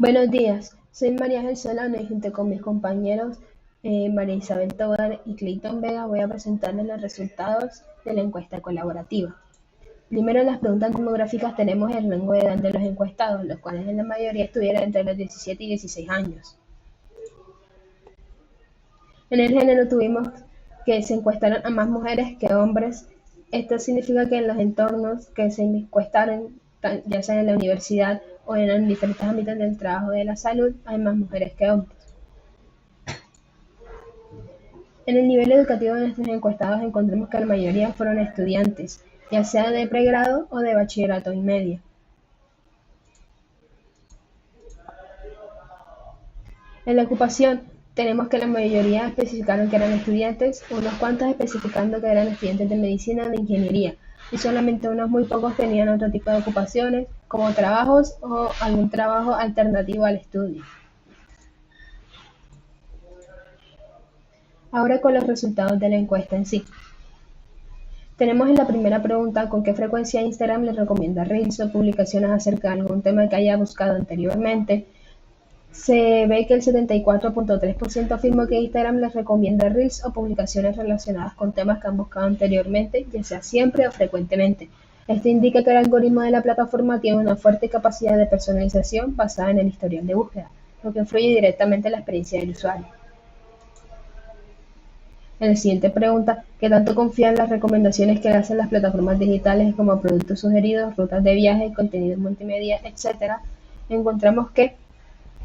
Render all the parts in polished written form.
Buenos días, soy María Ángel Solano y junto con mis compañeros María Isabel Tobar y Clayton Vega voy a presentarles los resultados de la encuesta colaborativa. Primero en las preguntas demográficas tenemos el rango de edad de los encuestados, los cuales en la mayoría estuvieron entre los 17 y 16 años. En el género tuvimos que se encuestaron a más mujeres que hombres. Esto significa que en los entornos que se encuestaron, ya sea en la universidad o en los diferentes ámbitos del trabajo y de la salud, hay más mujeres que hombres. En el nivel educativo de nuestros encuestados encontramos que la mayoría fueron estudiantes, ya sea de pregrado o de bachillerato y medio. En la ocupación tenemos que la mayoría especificaron que eran estudiantes, unos cuantos especificando que eran estudiantes de medicina o de ingeniería, y solamente unos muy pocos tenían otro tipo de ocupaciones, como trabajos o algún trabajo alternativo al estudio. Ahora con los resultados de la encuesta en sí. Tenemos en la primera pregunta con qué frecuencia Instagram les recomienda Reels o publicaciones acerca de algún tema que haya buscado anteriormente. Se ve que el 74.3% afirmó que Instagram les recomienda Reels o publicaciones relacionadas con temas que han buscado anteriormente, ya sea siempre o frecuentemente. Esto indica que el algoritmo de la plataforma tiene una fuerte capacidad de personalización basada en el historial de búsqueda, lo que influye directamente en la experiencia del usuario. En la siguiente pregunta, ¿qué tanto confía en las recomendaciones que le hacen las plataformas digitales como productos sugeridos, rutas de viaje, contenido multimedia, etcétera? Encontramos que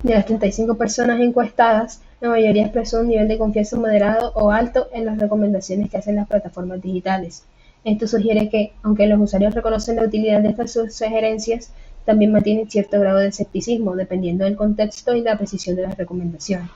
de las 35 personas encuestadas, la mayoría expresó un nivel de confianza moderado o alto en las recomendaciones que hacen las plataformas digitales. Esto sugiere que, aunque los usuarios reconocen la utilidad de estas sugerencias, también mantienen cierto grado de escepticismo, dependiendo del contexto y la precisión de las recomendaciones.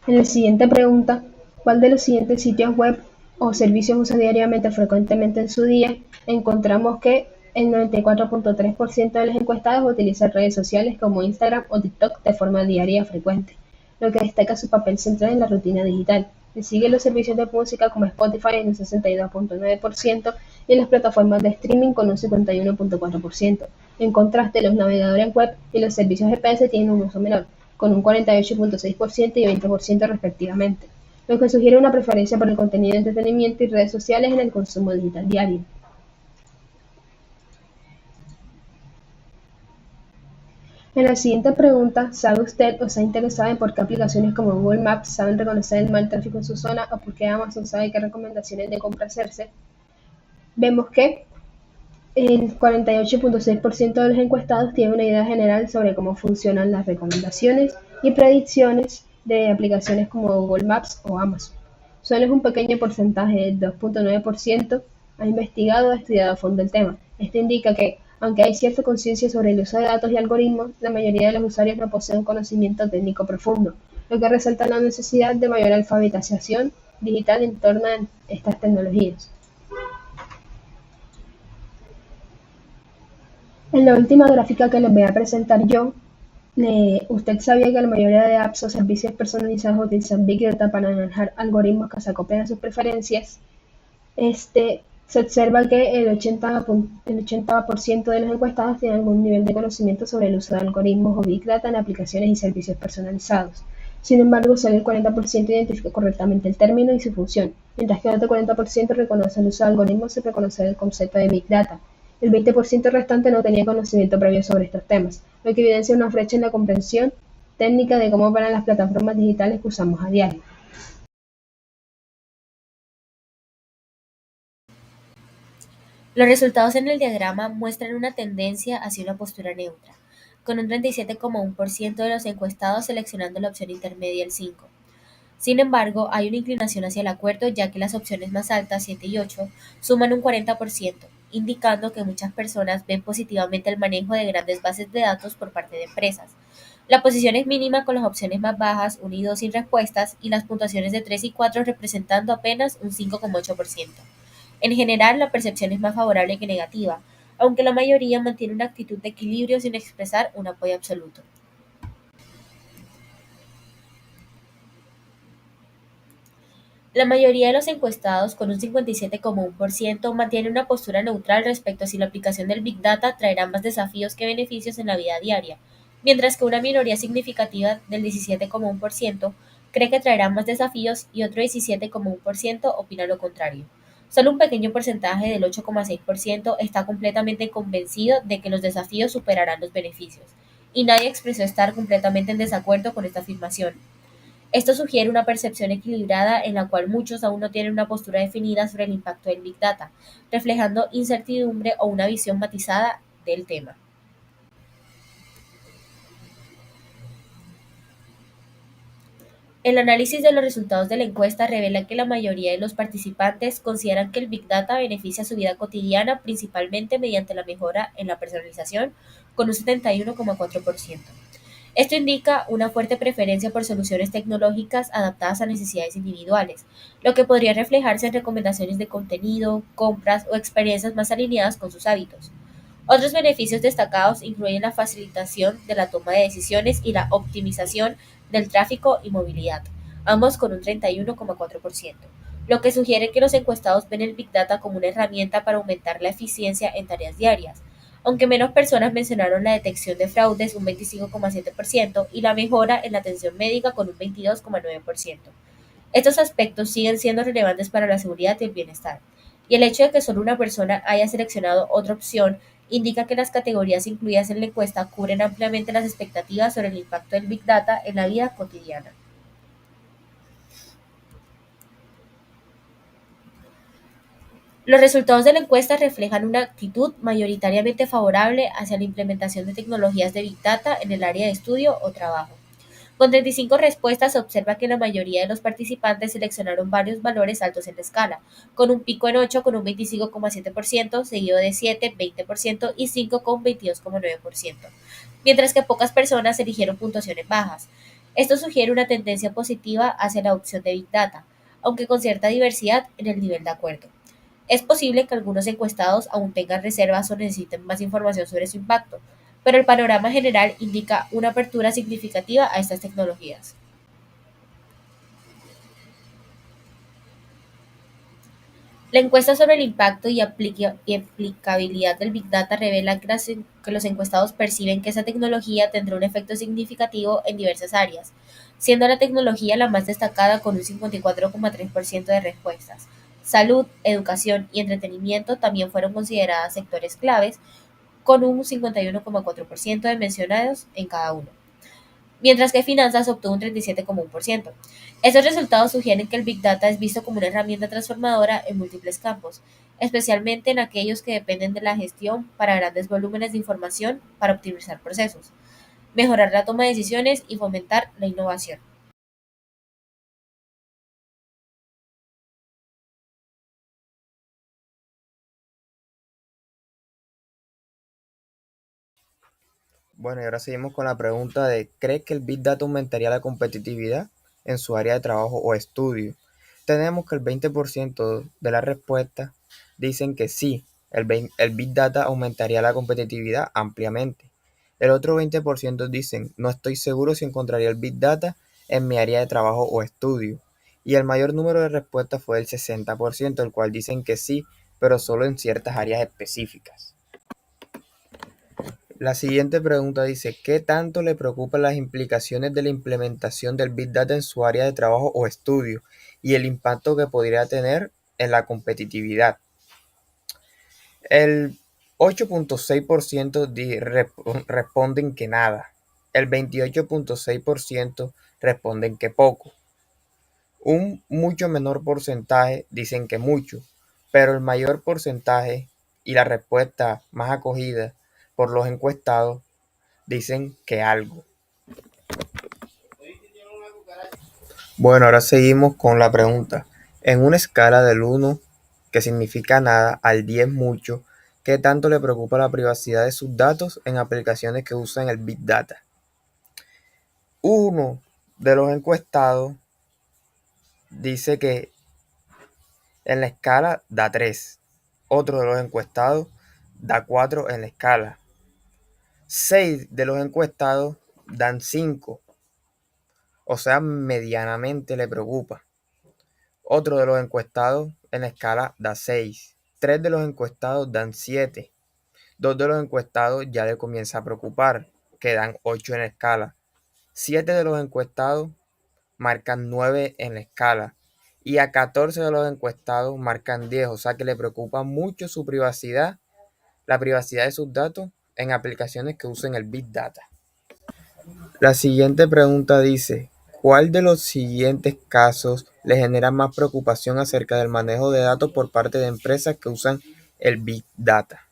En la siguiente pregunta, ¿cuál de los siguientes sitios web o servicios usa diariamente o frecuentemente en su día? Encontramos que el 94.3% de los encuestados utiliza redes sociales como Instagram o TikTok de forma diaria o frecuente, lo que destaca su papel central en la rutina digital. Le siguen los servicios de música como Spotify en un 62.9% y en las plataformas de streaming con un 51.4%. En contraste, los navegadores web y los servicios GPS tienen un uso menor, con un 48.6% y 20% respectivamente, lo que sugiere una preferencia por el contenido de entretenimiento y redes sociales en el consumo digital diario. En la siguiente pregunta, ¿sabe usted o está interesado en por qué aplicaciones como Google Maps saben reconocer el mal tráfico en su zona o por qué Amazon sabe qué recomendaciones de compra hacerse? Vemos que el 48.6% de los encuestados tiene una idea general sobre cómo funcionan las recomendaciones y predicciones de aplicaciones como Google Maps o Amazon. Solo es un pequeño porcentaje, del 2.9%, ha investigado o estudiado a fondo el tema. Esto indica que, aunque hay cierta conciencia sobre el uso de datos y algoritmos, la mayoría de los usuarios no poseen un conocimiento técnico profundo, lo que resalta la necesidad de mayor alfabetización digital en torno a estas tecnologías. En la última gráfica que les voy a presentar yo, usted sabía que la mayoría de apps o servicios personalizados utilizan Big Data para manejar algoritmos que se acoplen a sus preferencias. Se observa que el 80% de los encuestados tienen algún nivel de conocimiento sobre el uso de algoritmos o Big Data en aplicaciones y servicios personalizados. Sin embargo, solo el 40% identifica correctamente el término y su función, mientras que el otro 40% reconoce el uso de algoritmos sin reconocer el concepto de Big Data. El 20% restante no tenía conocimiento previo sobre estos temas, lo que evidencia una brecha en la comprensión técnica de cómo operan las plataformas digitales que usamos a diario. Los resultados en el diagrama muestran una tendencia hacia una postura neutra, con un 37,1% de los encuestados seleccionando la opción intermedia el 5. Sin embargo, hay una inclinación hacia el acuerdo ya que las opciones más altas, 7 y 8, suman un 40%, indicando que muchas personas ven positivamente el manejo de grandes bases de datos por parte de empresas. La posición es mínima con las opciones más bajas, 1 y 2 sin respuestas, y las puntuaciones de 3 y 4 representando apenas un 5,8%. En general, la percepción es más favorable que negativa, aunque la mayoría mantiene una actitud de equilibrio sin expresar un apoyo absoluto. La mayoría de los encuestados, con un 57,1%, mantiene una postura neutral respecto a si la aplicación del Big Data traerá más desafíos que beneficios en la vida diaria, mientras que una minoría significativa del 17,1% cree que traerá más desafíos y otro 17,1% opina lo contrario. Solo un pequeño porcentaje del 8,6% está completamente convencido de que los desafíos superarán los beneficios, y nadie expresó estar completamente en desacuerdo con esta afirmación. Esto sugiere una percepción equilibrada en la cual muchos aún no tienen una postura definida sobre el impacto del Big Data, reflejando incertidumbre o una visión matizada del tema. El análisis de los resultados de la encuesta revela que la mayoría de los participantes consideran que el Big Data beneficia su vida cotidiana principalmente mediante la mejora en la personalización, con un 71,4%. Esto indica una fuerte preferencia por soluciones tecnológicas adaptadas a necesidades individuales, lo que podría reflejarse en recomendaciones de contenido, compras o experiencias más alineadas con sus hábitos. Otros beneficios destacados incluyen la facilitación de la toma de decisiones y la optimización del tráfico y movilidad, ambos con un 31,4%, lo que sugiere que los encuestados ven el Big Data como una herramienta para aumentar la eficiencia en tareas diarias, aunque menos personas mencionaron la detección de fraudes, un 25,7%, y la mejora en la atención médica con un 22,9%. Estos aspectos siguen siendo relevantes para la seguridad y el bienestar, y el hecho de que solo una persona haya seleccionado otra opción indica que las categorías incluidas en la encuesta cubren ampliamente las expectativas sobre el impacto del Big Data en la vida cotidiana. Los resultados de la encuesta reflejan una actitud mayoritariamente favorable hacia la implementación de tecnologías de Big Data en el área de estudio o trabajo. Con 35 respuestas se observa que la mayoría de los participantes seleccionaron varios valores altos en la escala, con un pico en 8 con un 25,7%, seguido de 7, 20% y 5 con 22,9%, mientras que pocas personas eligieron puntuaciones bajas. Esto sugiere una tendencia positiva hacia la adopción de Big Data, aunque con cierta diversidad en el nivel de acuerdo. Es posible que algunos encuestados aún tengan reservas o necesiten más información sobre su impacto, pero el panorama general indica una apertura significativa a estas tecnologías. La encuesta sobre el impacto y aplicabilidad del Big Data revela que los encuestados perciben que esa tecnología tendrá un efecto significativo en diversas áreas, siendo la tecnología la más destacada con un 54,3% de respuestas. Salud, educación y entretenimiento también fueron consideradas sectores claves, con un 51,4% de mencionados en cada uno, mientras que finanzas obtuvo un 37,1%. Estos resultados sugieren que el Big Data es visto como una herramienta transformadora en múltiples campos, especialmente en aquellos que dependen de la gestión para grandes volúmenes de información para optimizar procesos, mejorar la toma de decisiones y fomentar la innovación. Bueno, y ahora seguimos con la pregunta de, ¿cree que el Big Data aumentaría la competitividad en su área de trabajo o estudio? Tenemos que el 20% de las respuestas dicen que sí, el Big Data aumentaría la competitividad ampliamente. El otro 20% dicen, no estoy seguro si encontraría el Big Data en mi área de trabajo o estudio. Y el mayor número de respuestas fue el 60%, el cual dicen que sí, pero solo en ciertas áreas específicas. La siguiente pregunta dice, ¿qué tanto le preocupan las implicaciones de la implementación del Big Data en su área de trabajo o estudio y el impacto que podría tener en la competitividad? El 8,6% responden que nada, el 28,6% responden que poco, un mucho menor porcentaje dicen que mucho, pero el mayor porcentaje y la respuesta más acogida por los encuestados dicen que algo. Bueno, ahora seguimos con la pregunta. En una escala del 1, que significa nada, al 10 mucho, ¿qué tanto le preocupa la privacidad de sus datos en aplicaciones que usan el Big Data? Uno de los encuestados dice que en la escala da 3. Otro de los encuestados da 4 en la escala. 6 de los encuestados dan 5. O sea, medianamente le preocupa. Otro de los encuestados en la escala da 6. 3 de los encuestados dan 7. 2 de los encuestados ya le comienza a preocupar, que dan 8 en la escala. 7 de los encuestados marcan 9 en la escala. Y a 14 de los encuestados marcan 10. O sea que le preocupa mucho su privacidad, la privacidad de sus datos en aplicaciones que usen el Big Data. La siguiente pregunta dice, ¿cuál de los siguientes casos le genera más preocupación acerca del manejo de datos por parte de empresas que usan el Big Data?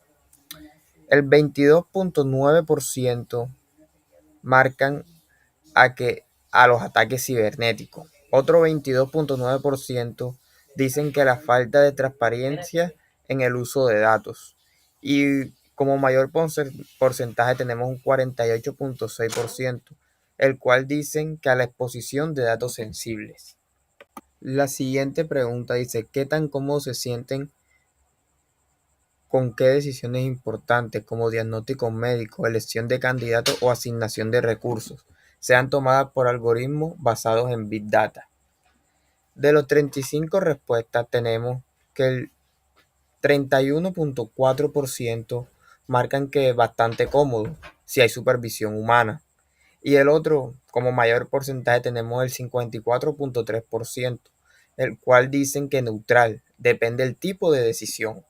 El 22.9% marcan a los ataques cibernéticos. Otro 22.9% dicen que la falta de transparencia en el uso de datos. Y como mayor porcentaje tenemos un 48.6%, el cual dicen que a la exposición de datos sensibles. La siguiente pregunta dice, ¿qué tan cómodos se sienten con qué decisiones importantes como diagnóstico médico, elección de candidatos o asignación de recursos sean tomadas por algoritmos basados en Big Data? De los 35 respuestas tenemos que el 31.4% marcan que es bastante cómodo si hay supervisión humana. Y el otro, como mayor porcentaje, tenemos el 54.3%, el cual dicen que neutral, depende del tipo de decisión.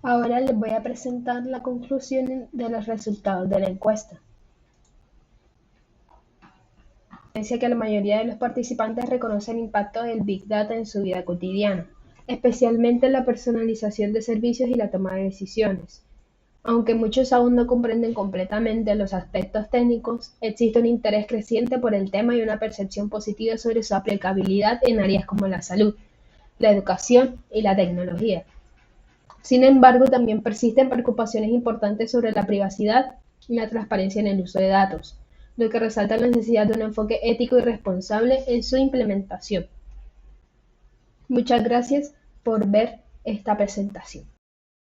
Ahora les voy a presentar la conclusión de los resultados de la encuesta. Dice que la mayoría de los participantes reconoce el impacto del Big Data en su vida cotidiana, especialmente en la personalización de servicios y la toma de decisiones. Aunque muchos aún no comprenden completamente los aspectos técnicos, existe un interés creciente por el tema y una percepción positiva sobre su aplicabilidad en áreas como la salud, la educación y la tecnología. Sin embargo, también persisten preocupaciones importantes sobre la privacidad y la transparencia en el uso de datos, lo que resalta la necesidad de un enfoque ético y responsable en su implementación. Muchas gracias por ver esta presentación.